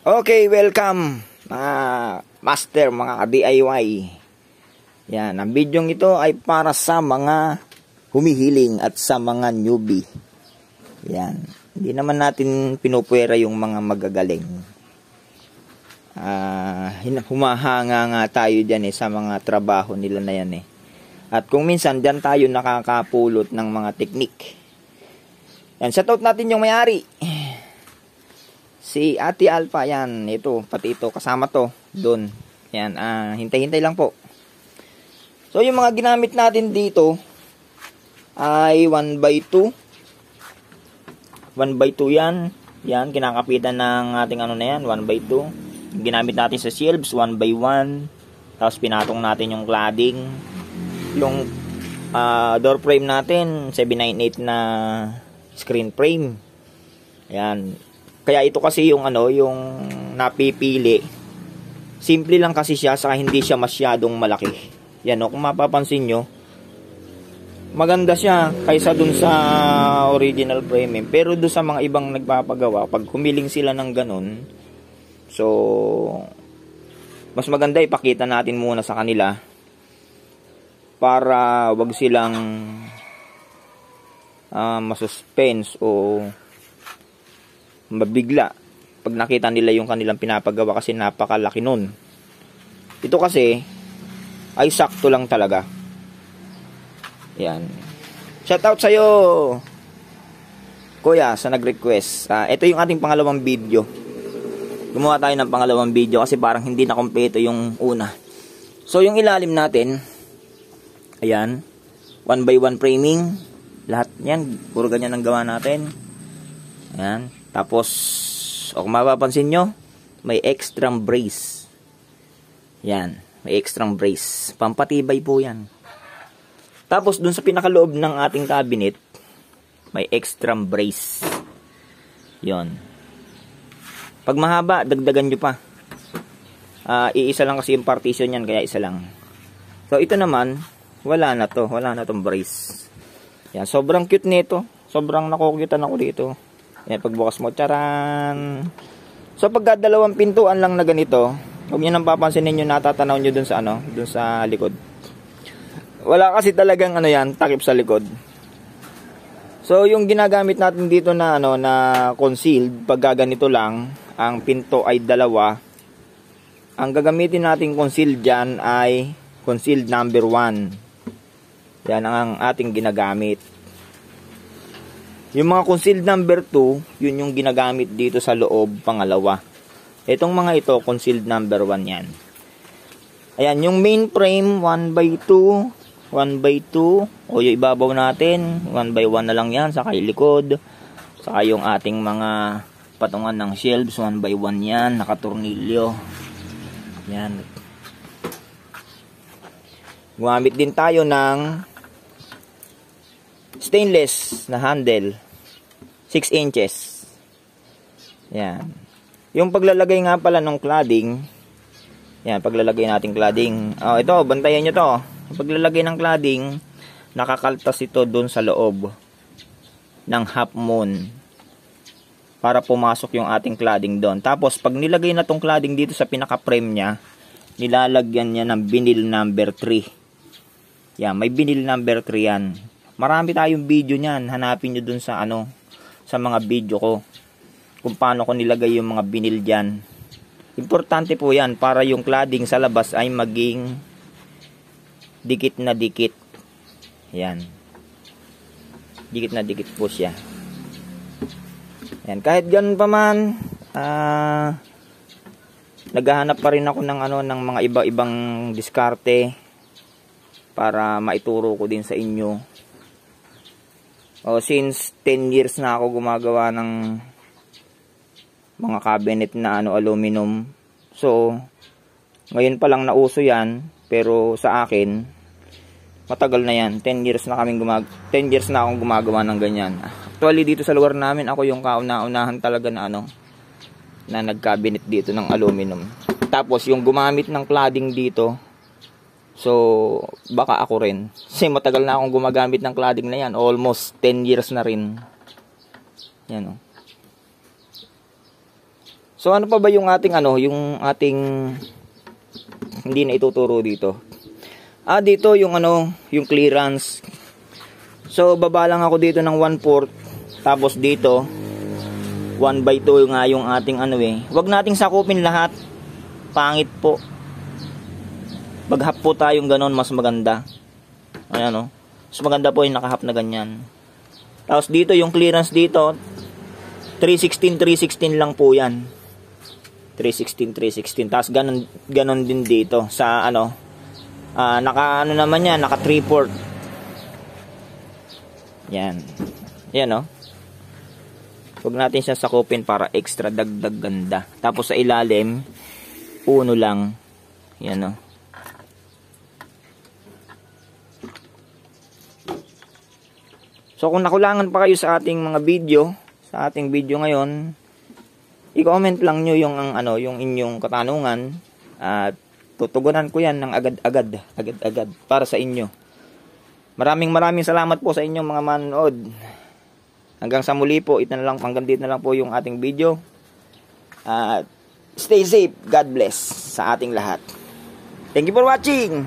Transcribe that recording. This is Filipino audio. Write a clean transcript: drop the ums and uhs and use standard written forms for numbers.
Okay, welcome mga master, mga DIY. Yan, ang video ito ay para sa mga humihiling at sa mga newbie. Yan, hindi naman natin pinupwera yung mga magagaling. Humahanga nga tayo dyan sa mga trabaho nila na yan At kung minsan dyan tayo nakakapulot ng mga teknik. Yan, shoutout natin yung may-ari. Si Ate Alpha, yan, ito, pati ito, kasama to, doon. Yan, hintay-hintay lang po. So, yung mga ginamit natin dito, ay 1x2. 1x2 yan. Yan, kinakapitan ng ating ano na yan, 1x2. Ginamit natin sa shelves, 1x1. Tapos, pinatong natin yung cladding. Yung door frame natin, 798 na screen frame. Yan. Kaya ito kasi yung yung napipili. Simple lang kasi siya, saka hindi siya masyadong malaki. Yan kung mapapansin nyo, maganda siya kaysa dun sa original frame. Pero dun sa mga ibang nagpapagawa, pag humiling sila ng ganun, so mas maganda ipakita natin muna sa kanila para wag silang masuspense o mabigla pag nakita nila yung kanilang pinapagawa kasi napakalaki nun. Ito kasi ay sakto lang talaga. Yan. Shoutout sa'yo, Kuya, sa nag-request. Ito yung ating pangalawang video. Gumawa tayo ng pangalawang video kasi parang hindi na kompleto yung una. So yung ilalim natin, ayan, 1x1 framing. Lahat yan, puro ganyan ang gawa natin. Ayan. Tapos, kung mapapansin nyo, may extra brace. Yan, may extra brace. Pampatibay po yan. Tapos, dun sa pinakaloob ng ating cabinet, may extra brace. Yon. Pag mahaba, dagdagan nyo pa. Iisa lang kasi yung partition yan, kaya isa lang. So, ito naman, wala na to. Wala na tong brace. Yan, sobrang cute nito. Sobrang nakukutan ako dito. Yan, pagbukas mo, charan. So, pagka dalawang pintuan lang na ganito, huwag nyo nang papansin ninyo, natatanaw nyo dun sa dun sa likod. Wala kasi talagang yan, takip sa likod. So, yung ginagamit natin dito na na concealed, pagka ganito lang, ang pinto ay dalawa. Ang gagamitin nating concealed dyan ay concealed number 1. Yan ang ating ginagamit. Yung mga concealed number 2, yun yung ginagamit dito sa loob, pangalawa. Itong mga ito, concealed number 1 yan. Ayan, yung main frame, 1x2, 1x2, o yung ibabaw natin, 1x1 na lang yan, saka yung likod, saka yung ating mga patungan ng shelves, 1x1 yan, nakatornilyo. Yan. Gumamit din tayo ng stainless na handle, 6 inches. Yan. Yung paglalagay nga pala ng cladding, yan, paglalagay natin cladding. Ito, bantayan nyo to. Paglalagay ng cladding, nakakaltas ito dun sa loob ng half moon para pumasok yung ating cladding doon. Tapos, pag nilagay na tong cladding dito sa pinaka-frame niya, nilalagyan niya ng vinyl number 3. Yan, may vinyl number 3 yan. Marami tayong video niyan. Hanapin nyo dun sa sa mga video ko kung paano ko nilagay yung mga vinyl dyan. Importante po yan para yung cladding sa labas ay maging dikit na dikit. Yan. Dikit na dikit po siya. Yan. Kahit ganun pa man, naghahanap pa rin ako ng ng mga iba-ibang diskarte para maituro ko din sa inyo. Since 10 years na ako gumagawa ng mga cabinet na aluminum. So, ngayon pa lang nauso yan, pero sa akin matagal na yan. 10 years na akong gumagawa ng ganyan. Actually dito sa lugar namin, ako yung kauna-unahan talaga na na nag-cabinet dito ng aluminum. Tapos yung gumamit ng cladding dito, so, baka ako rin. Kasi matagal na akong gumagamit ng cladding na yan. Almost 10 years na rin. Yan So ano pa ba yung ating yung ating hindi na ituturo dito? Dito yung yung clearance. So baba lang ako dito ng 1/4, tapos dito 1/2 nga yung ating Huwag nating sakupin lahat. Pangit po. Baghap po tayong ganon, mas maganda. Ayan Mas maganda po yung nakahap na ganyan. Tapos dito yung clearance dito 316 lang po yan. 316. Tapos ganon din dito sa naka naman yan, naka 3/4. Yan. Yan Huwag natin siya sakupin para extra dagdag ganda. Tapos sa ilalim 1 lang. Yan So kung nakulangan pa kayo sa ating mga video, sa ating video ngayon, i-comment lang nyo yung yung inyong katanungan at tutugunan ko yan ng agad para sa inyo. Maraming salamat po sa inyong mga manonood. Hanggang sa muli po, hanggang dito na lang po yung ating video. Stay safe, God bless sa ating lahat. Thank you for watching.